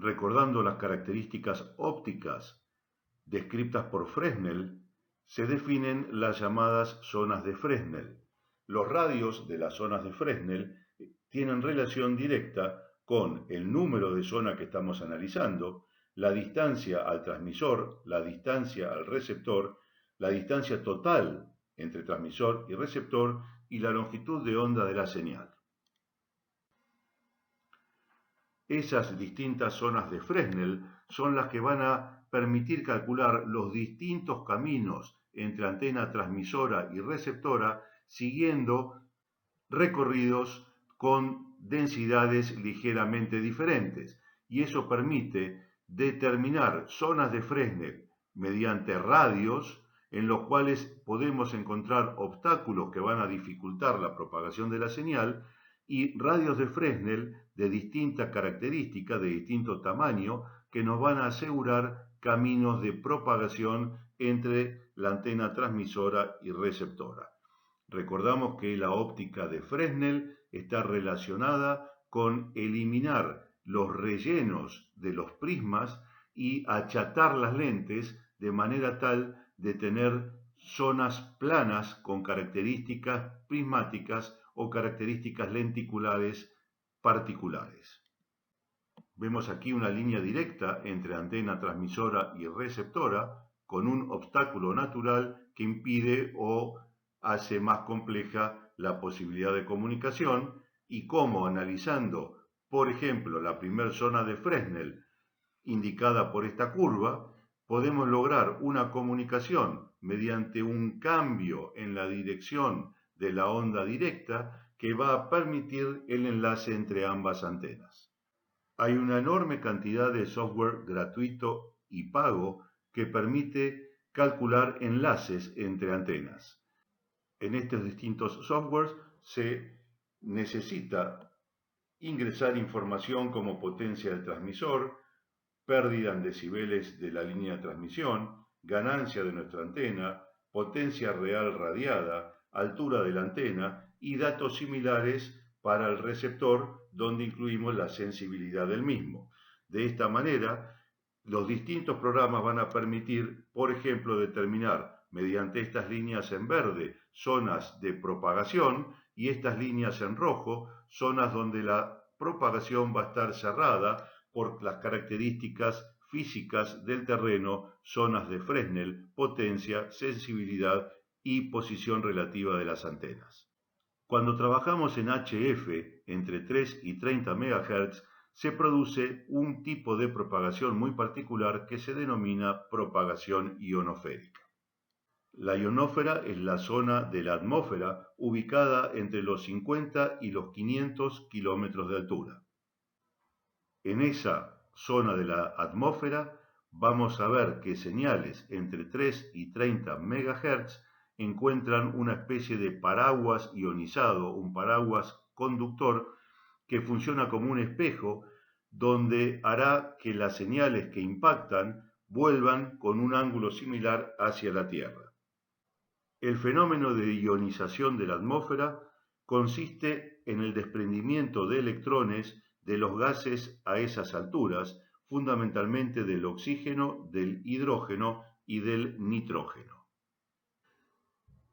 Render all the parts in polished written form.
Recordando las características ópticas descritas por Fresnel, se definen las llamadas zonas de Fresnel. Los radios de las zonas de Fresnel tienen relación directa con el número de zona que estamos analizando, la distancia al transmisor, la distancia al receptor, la distancia total entre transmisor y receptor y la longitud de onda de la señal. Esas distintas zonas de Fresnel son las que van a permitir calcular los distintos caminos entre antena transmisora y receptora siguiendo recorridos con densidades ligeramente diferentes. Y eso permite determinar zonas de Fresnel mediante radios en los cuales podemos encontrar obstáculos que van a dificultar la propagación de la señal y radios de Fresnel de distintas características, de distinto tamaño, que nos van a asegurar caminos de propagación entre la antena transmisora y receptora. Recordamos que la óptica de Fresnel está relacionada con eliminar los rellenos de los prismas y achatar las lentes de manera tal de tener zonas planas con características prismáticas o características lenticulares particulares. Vemos aquí una línea directa entre antena transmisora y receptora con un obstáculo natural que impide o hace más compleja la posibilidad de comunicación y cómo analizando, por ejemplo, la primera zona de Fresnel indicada por esta curva, podemos lograr una comunicación mediante un cambio en la dirección de la onda directa que va a permitir el enlace entre ambas antenas. Hay una enorme cantidad de software gratuito y pago que permite calcular enlaces entre antenas. En estos distintos softwares se necesita ingresar información como potencia del transmisor, pérdida en decibeles de la línea de transmisión, ganancia de nuestra antena, potencia real radiada, altura de la antena y datos similares para el receptor, donde incluimos la sensibilidad del mismo. De esta manera, los distintos programas van a permitir, por ejemplo, determinar mediante estas líneas en verde zonas de propagación y estas líneas en rojo zonas donde la propagación va a estar cerrada por las características físicas del terreno, zonas de Fresnel, potencia, sensibilidad y posición relativa de las antenas. Cuando trabajamos en HF entre 3 y 30 MHz, se produce un tipo de propagación muy particular que se denomina propagación ionosférica. La ionosfera es la zona de la atmósfera ubicada entre los 50 y los 500 kilómetros de altura. En esa zona de la atmósfera vamos a ver que señales entre 3 y 30 MHz encuentran una especie de paraguas ionizado, un paraguas conductor que funciona como un espejo donde hará que las señales que impactan vuelvan con un ángulo similar hacia la Tierra. El fenómeno de ionización de la atmósfera consiste en el desprendimiento de electrones de los gases a esas alturas, fundamentalmente del oxígeno, del hidrógeno y del nitrógeno.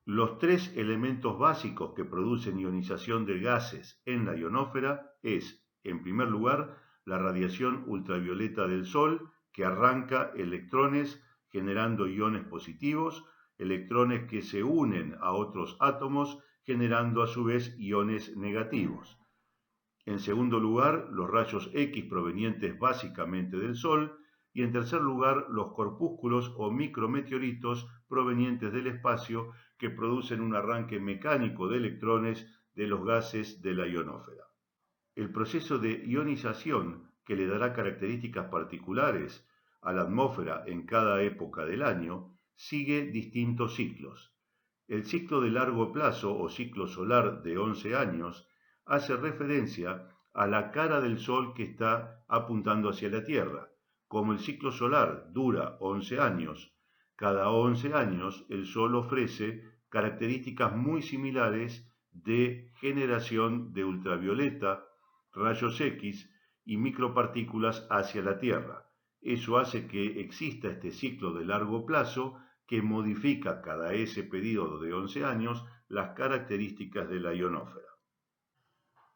Los tres elementos básicos que producen ionización de gases en la ionosfera es, en primer lugar, la radiación ultravioleta del Sol, que arranca electrones generando iones positivos, electrones que se unen a otros átomos generando a su vez iones negativos. En segundo lugar, los rayos X provenientes básicamente del Sol, y en tercer lugar, los corpúsculos o micrometeoritos provenientes del espacio que producen un arranque mecánico de electrones de los gases de la ionosfera. El proceso de ionización, que le dará características particulares a la atmósfera en cada época del año, sigue distintos ciclos. El ciclo de largo plazo o ciclo solar de 11 años hace referencia a la cara del Sol que está apuntando hacia la Tierra. Como el ciclo solar dura 11 años, cada 11 años el Sol ofrece características muy similares de generación de ultravioleta, rayos X y micropartículas hacia la Tierra. Eso hace que exista este ciclo de largo plazo que modifica cada ese periodo de 11 años las características de la ionósfera.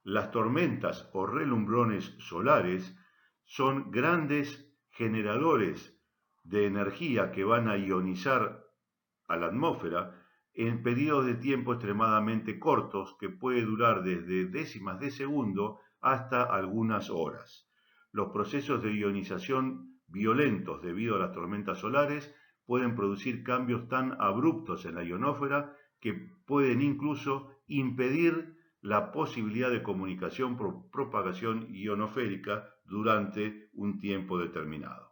Las tormentas o relumbrones solares son grandes generadores de energía que van a ionizar a la atmósfera en periodos de tiempo extremadamente cortos que puede durar desde décimas de segundo hasta algunas horas. Los procesos de ionización violentos debido a las tormentas solares pueden producir cambios tan abruptos en la ionósfera que pueden incluso impedir la posibilidad de comunicación por propagación ionosférica durante un tiempo determinado.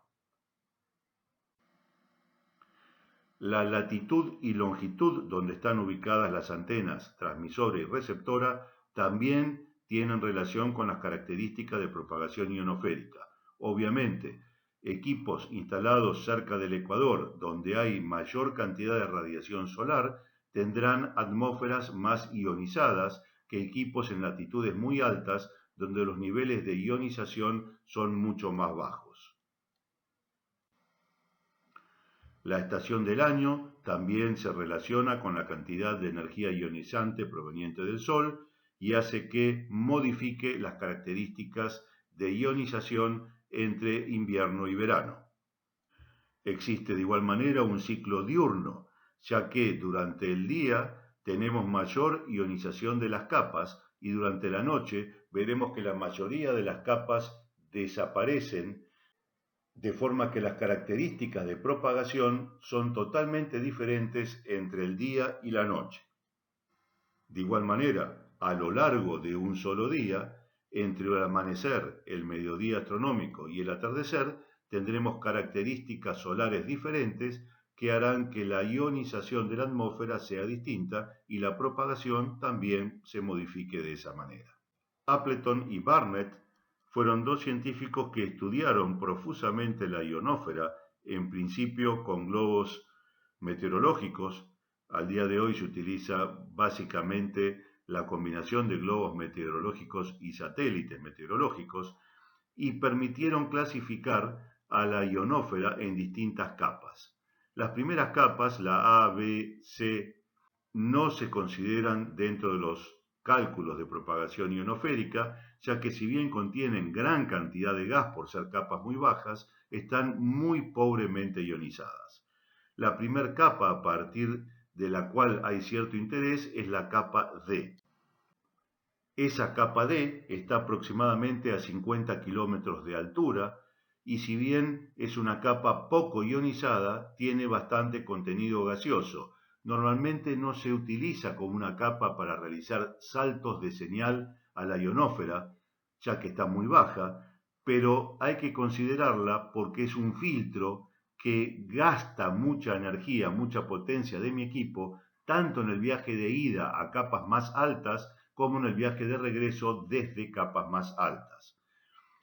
La latitud y longitud donde están ubicadas las antenas transmisora y receptora también tienen relación con las características de propagación ionosférica. Obviamente, equipos instalados cerca del ecuador, donde hay mayor cantidad de radiación solar, tendrán atmósferas más ionizadas que equipos en latitudes muy altas, donde los niveles de ionización son mucho más bajos. La estación del año también se relaciona con la cantidad de energía ionizante proveniente del Sol y hace que modifique las características de ionización entre invierno y verano. Existe de igual manera un ciclo diurno, ya que durante el día tenemos mayor ionización de las capas y durante la noche veremos que la mayoría de las capas desaparecen, de forma que las características de propagación son totalmente diferentes entre el día y la noche. De igual manera, a lo largo de un solo día, entre el amanecer, el mediodía astronómico y el atardecer, tendremos características solares diferentes que harán que la ionización de la atmósfera sea distinta y la propagación también se modifique de esa manera. Appleton y Barnett fueron dos científicos que estudiaron profusamente la ionósfera, en principio con globos meteorológicos. Al día de hoy se utiliza básicamente la combinación de globos meteorológicos y satélites meteorológicos y permitieron clasificar a la ionósfera en distintas capas. Las primeras capas, la A, B, C, no se consideran dentro de los cálculos de propagación ionosférica, ya que si bien contienen gran cantidad de gas por ser capas muy bajas, están muy pobremente ionizadas. La primera capa a partir de la cual hay cierto interés es la capa D. Esa capa D está aproximadamente a 50 kilómetros de altura y si bien es una capa poco ionizada, tiene bastante contenido gaseoso. Normalmente no se utiliza como una capa para realizar saltos de señal a la ionósfera, ya que está muy baja, pero hay que considerarla porque es un filtro que gasta mucha energía, mucha potencia de mi equipo, tanto en el viaje de ida a capas más altas como en el viaje de regreso desde capas más altas.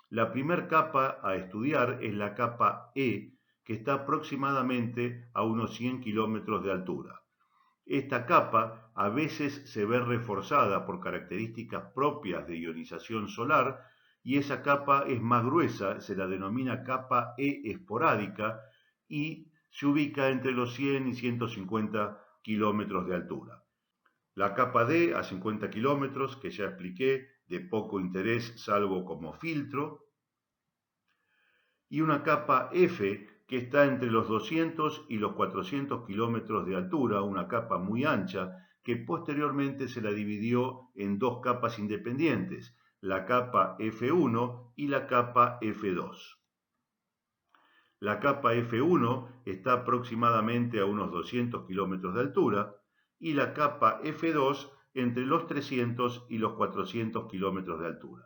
La primera capa a estudiar es la capa E, que está aproximadamente a unos 100 kilómetros de altura. Esta capa a veces se ve reforzada por características propias de ionización solar y esa capa es más gruesa, se la denomina capa E esporádica y se ubica entre los 100 y 150 kilómetros de altura. La capa D a 50 kilómetros, que ya expliqué, de poco interés salvo como filtro. Y una capa F que está entre los 200 y los 400 kilómetros de altura, una capa muy ancha, que posteriormente se la dividió en dos capas independientes, la capa F1 y la capa F2. La capa F1 está aproximadamente a unos 200 kilómetros de altura y la capa F2 entre los 300 y los 400 kilómetros de altura.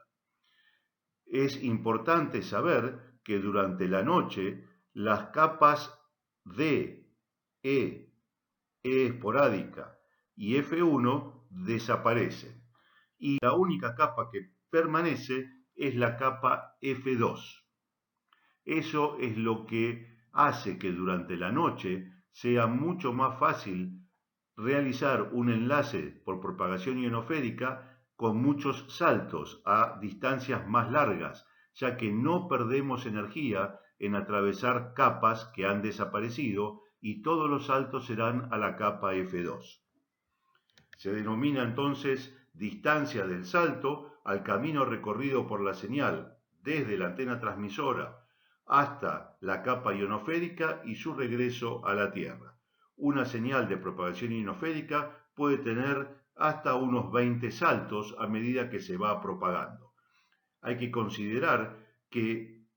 Es importante saber que durante la noche las capas D, E esporádica y F1 desaparecen y la única capa que permanece es la capa F2. Eso es lo que hace que durante la noche sea mucho más fácil realizar un enlace por propagación ionosférica con muchos saltos a distancias más largas, ya que no perdemos energía en atravesar capas que han desaparecido y todos los saltos serán a la capa F2. Se denomina entonces distancia del salto al camino recorrido por la señal desde la antena transmisora hasta la capa ionosférica y su regreso a la Tierra. Una señal de propagación ionosférica puede tener hasta unos 20 saltos a medida que se va propagando. Hay que considerar que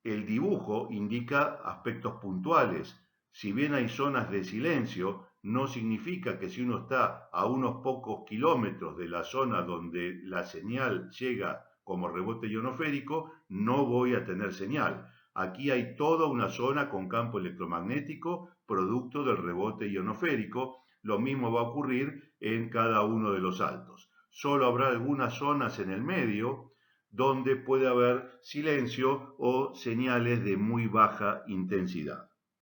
el dibujo indica aspectos puntuales. Si bien hay zonas de silencio, no significa que si uno está a unos pocos kilómetros de la zona donde la señal llega como rebote ionosférico, no voy a tener señal. Aquí hay toda una zona con campo electromagnético producto del rebote ionosférico. Lo mismo va a ocurrir en cada uno de los saltos. Solo habrá algunas zonas en el medio donde puede haber silencio o señales de muy baja intensidad.